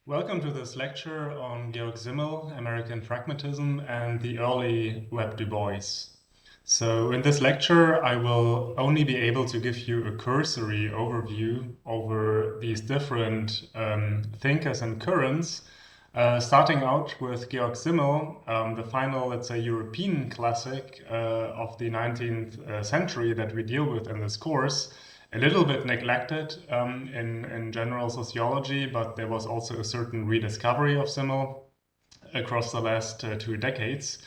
Welcome to this lecture on Georg Simmel, American Pragmatism, and the early Web Du Bois. So in this lecture, I will only be able to give you a cursory overview over these different thinkers and currents, starting out with Georg Simmel, the final, let's say, European classic of the 19th century that we deal with in this course. A little bit neglected in general sociology, but there was also a certain rediscovery of Simmel across the last 2 decades.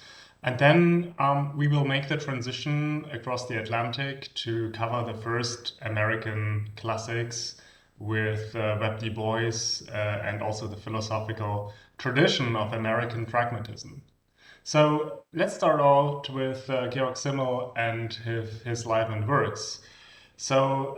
And then we will make the transition across the Atlantic to cover the first American classics with Web Du Bois and also the philosophical tradition of American pragmatism. So let's start out with Georg Simmel and his life and works. So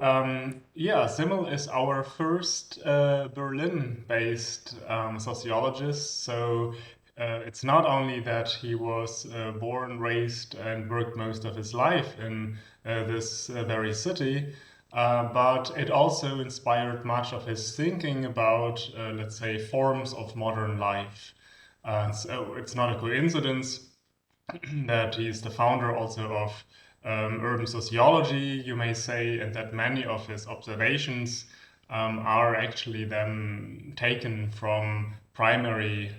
yeah, Simmel is our first Berlin-based sociologist. So it's not only that he was born, raised, and worked most of his life in this very city, but it also inspired much of his thinking about, let's say, forms of modern life. So it's not a coincidence that he's the founder also of urban sociology, you may say, and that many of his observations are actually then taken from primary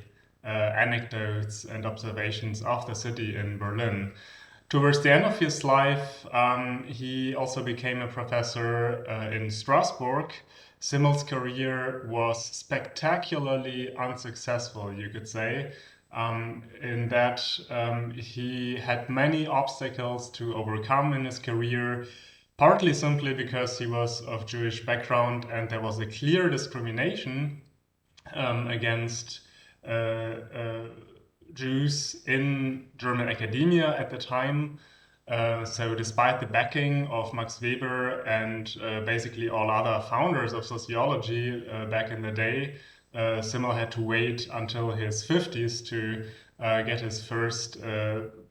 anecdotes and observations of the city in Berlin. Towards the end of his life, he also became a professor in Strasbourg. Simmel's career was spectacularly unsuccessful, you could say, in that he had many obstacles to overcome in his career, partly simply because he was of Jewish background and there was a clear discrimination against Jews in German academia at the time. So despite the backing of Max Weber and basically all other founders of sociology back in the day, Simmel had to wait until his 50s to get his first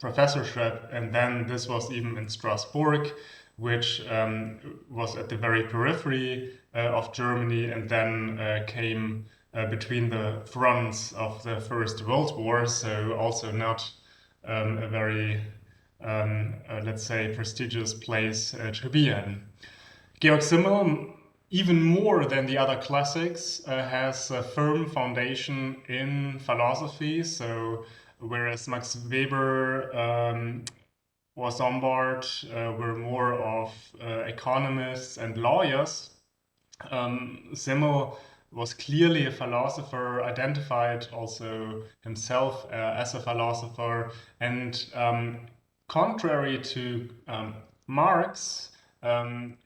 professorship, and then this was even in Strasbourg, which was at the very periphery of Germany, and then came between the fronts of the First World War, so also not a very, let's say, prestigious place to be in. Georg Simmel, even more than the other classics, has a firm foundation in philosophy. So, whereas Max Weber was on board, were more of economists and lawyers, Simmel was clearly a philosopher, identified also himself as a philosopher, and contrary to Marx,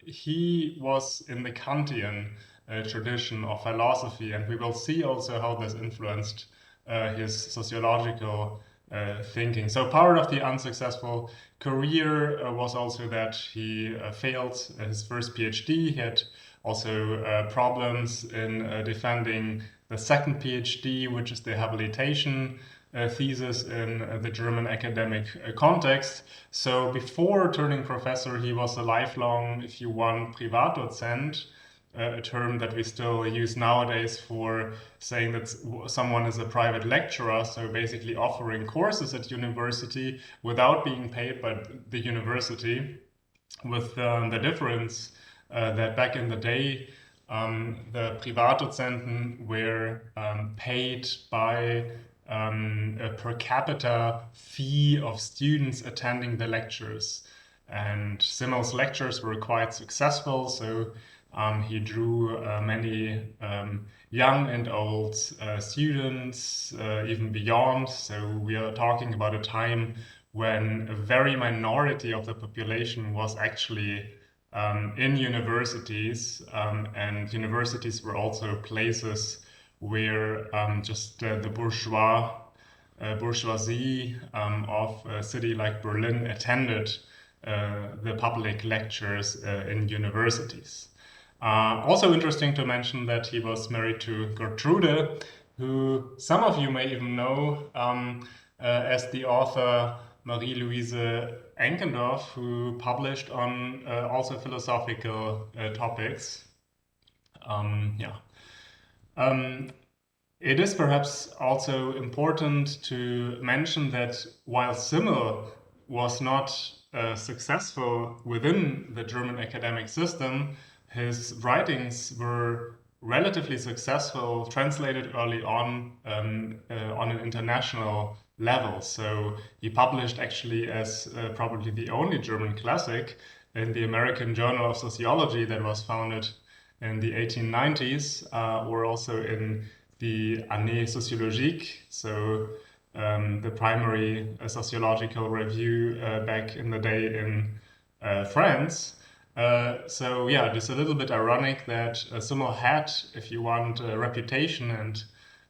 he was in the Kantian tradition of philosophy, and we will see also how this influenced his sociological thinking. So part of the unsuccessful career was also that he failed his first PhD. He had also problems in defending the second PhD, which is the habilitation thesis in the German academic context. So before turning professor, he was a lifelong, if you want, Privatdozent, a term that we still use nowadays for saying that someone is a private lecturer, so basically offering courses at university without being paid by the university, with the difference that back in the day, the Privatdozenten were paid by a per capita fee of students attending the lectures. And Simmel's lectures were quite successful, so he drew many young and old students, even beyond. So we are talking about a time when a very minority of the population was actually in universities, and universities were also places where just the bourgeoisie of a city like Berlin attended the public lectures in universities. Also interesting to mention that he was married to Gertrude, who some of you may even know as the author Marie-Louise Enkendorff, who published on also philosophical topics. Yeah. It is perhaps also important to mention that while Simmel was not successful within the German academic system, his writings were relatively successful, translated early on an international level. So he published actually as probably the only German classic in the American Journal of Sociology that was founded in the 1890s, or also in the Année sociologique, so the primary sociological review back in the day in France. So yeah, it's a little bit ironic that Simmel had, if you want, a reputation and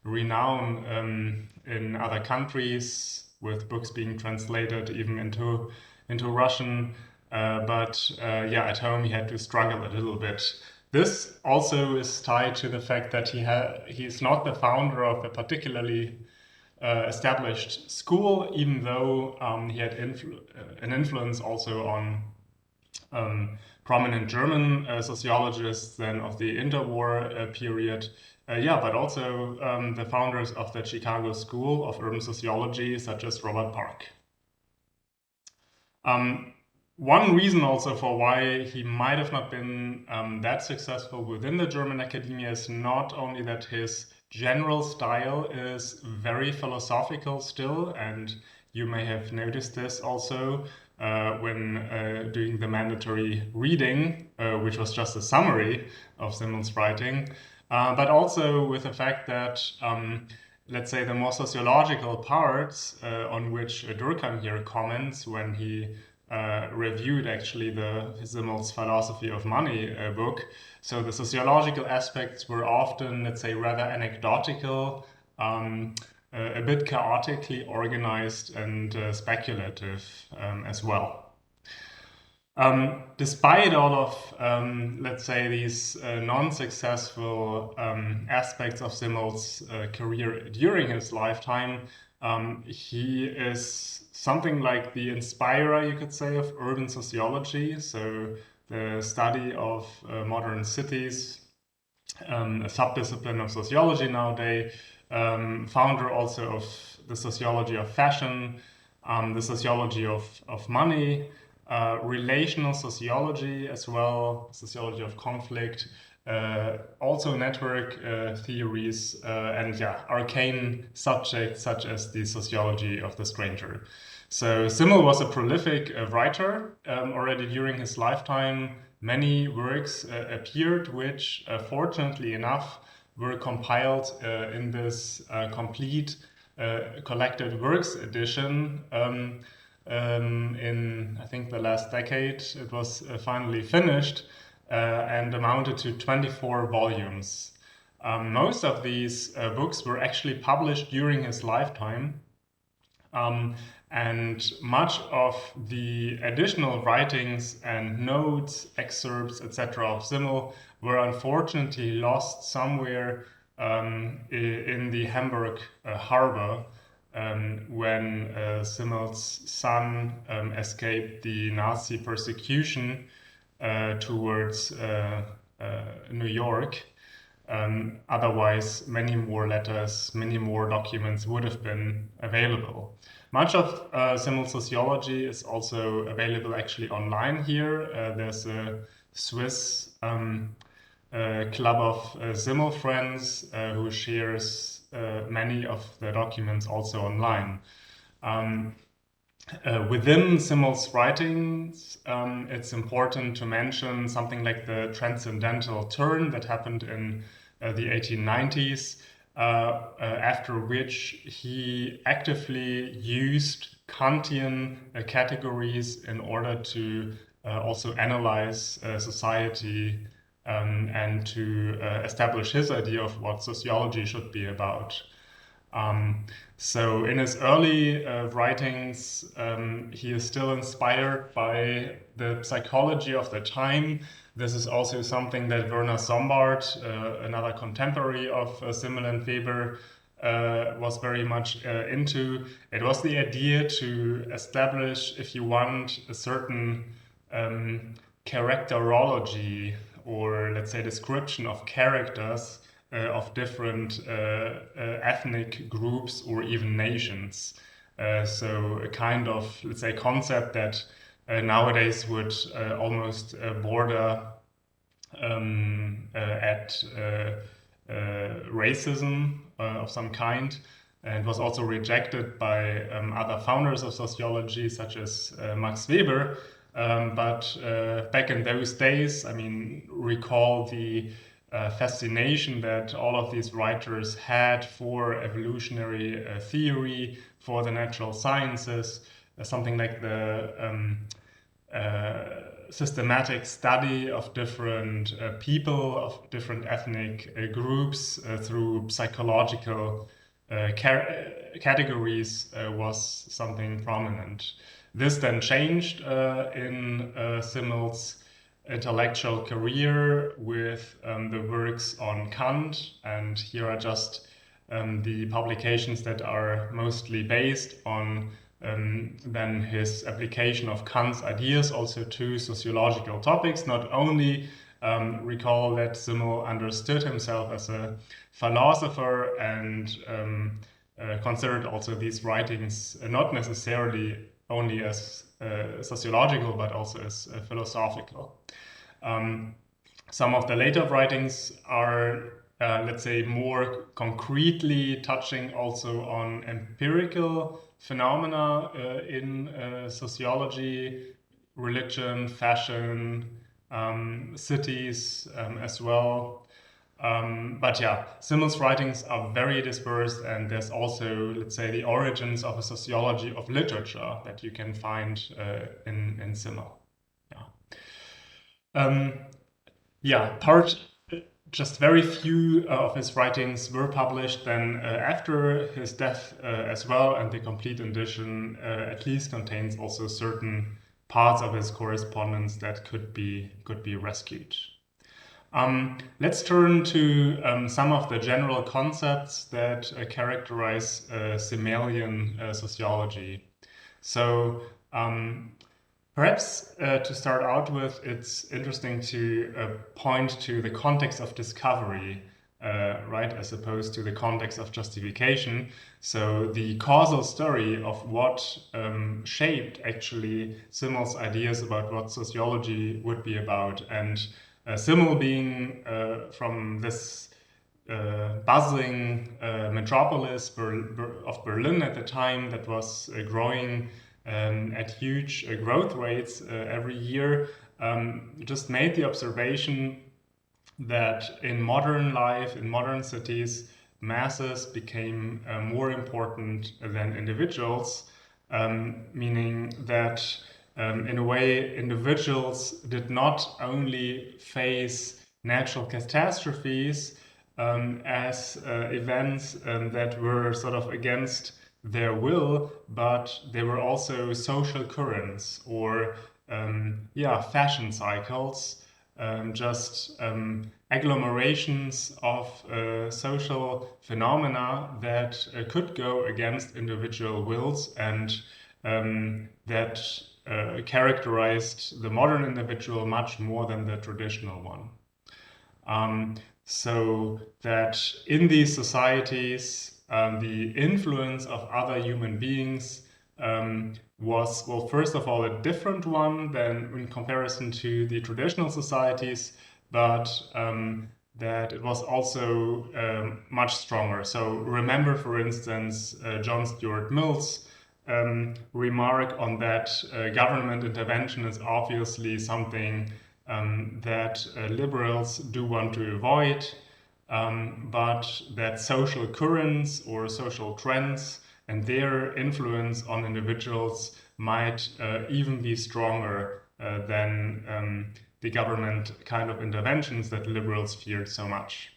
renown in other countries, with books being translated even into Russian. But yeah, at home he had to struggle a little bit. This also is tied to the fact that he's not the founder of a particularly established school, even though he had an influence also on prominent German sociologists then of the interwar period. Yeah, but also the founders of the Chicago School of Urban Sociology, such as Robert Park. Um, One reason also for why he might have not been that successful within the German academia is not only that his general style is very philosophical still, and you may have noticed this also when doing the mandatory reading, which was just a summary of Simmel's writing, but also with the fact that let's say the more sociological parts on which Durkheim here comments when he reviewed actually the Simmel's Philosophy of Money book. So the sociological aspects were often, let's say, rather anecdotal, a bit chaotically organized and speculative as well. Despite all of, let's say, these non-successful aspects of Simmel's career during his lifetime, he is something like the inspirer, you could say, of urban sociology. So the study of modern cities, a subdiscipline of sociology nowadays, founder also of the sociology of fashion, the sociology of money, relational sociology as well, sociology of conflict, also network theories, and yeah, arcane subjects such as the sociology of the stranger. So Simmel was a prolific writer already during his lifetime. Many works appeared, which fortunately enough were compiled in this complete collected works edition in, I think, the last decade. It was finally finished and amounted to 24 volumes. Most of these books were actually published during his lifetime. And much of the additional writings and notes, excerpts, etc. of Simmel were unfortunately lost somewhere in the Hamburg harbor when Simmel's son escaped the Nazi persecution towards New York. Otherwise, many more letters, many more documents would have been available. Much of Simmel's sociology is also available actually online here. There's a Swiss club of Simmel friends who shares many of the documents also online. Within Simmel's writings, it's important to mention something like the transcendental turn that happened in the 1890s, after which he actively used Kantian categories in order to also analyze society and to establish his idea of what sociology should be about. So in his early writings, he is still inspired by the psychology of the time. This is also something that Werner Sombart, another contemporary of Simmel and Weber, was very much into. It was the idea to establish, if you want, a certain characterology, or let's say description of characters of different ethnic groups or even nations. So a kind of, let's say, concept that nowadays would almost border at racism of some kind, and was also rejected by other founders of sociology, such as Max Weber. But back in those days, I mean, recall the fascination that all of these writers had for evolutionary theory, for the natural sciences, something like the systematic study of different people, of different ethnic groups through psychological categories was something prominent. This then changed in Simmel's intellectual career with the works on Kant, and here are just the publications that are mostly based on then his application of Kant's ideas also to sociological topics. Not only recall that Simmel understood himself as a philosopher and considered also these writings not necessarily only as sociological but also as philosophical. Some of the later writings are, let's say, more concretely touching also on empirical phenomena in sociology, religion, fashion, cities as well. But yeah, Simmel's writings are very dispersed, and there's also, let's say, the origins of a sociology of literature that you can find in Simmel. Yeah. Just very few of his writings were published then after his death as well, and the complete edition at least contains also certain parts of his correspondence that could be rescued. Let's turn to some of the general concepts that characterize Simmelian sociology. So perhaps to start out with, it's interesting to point to the context of discovery, right, as opposed to the context of justification. So the causal story of what shaped actually Simmel's ideas about what sociology would be about. And Simmel being from this buzzing metropolis of Berlin at the time that was growing at huge growth rates every year, just made the observation that in modern life, in modern cities, masses became more important than individuals, meaning that in a way, individuals did not only face natural catastrophes as events that were sort of against their will, but they were also social currents or fashion cycles, just agglomerations of social phenomena that could go against individual wills and that characterized the modern individual much more than the traditional one. So that in these societies, the influence of other human beings was, well, first of all, a different one than in comparison to the traditional societies, but that it was also much stronger. So remember, for instance, John Stuart Mill's remark on that government intervention is obviously something that liberals do want to avoid, but that social currents or social trends and their influence on individuals might even be stronger than the government kind of interventions that liberals feared so much.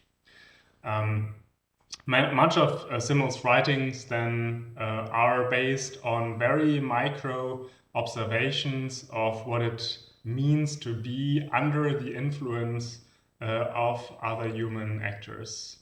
Much of Simmel's writings then are based on very micro observations of what it means to be under the influence of other human actors.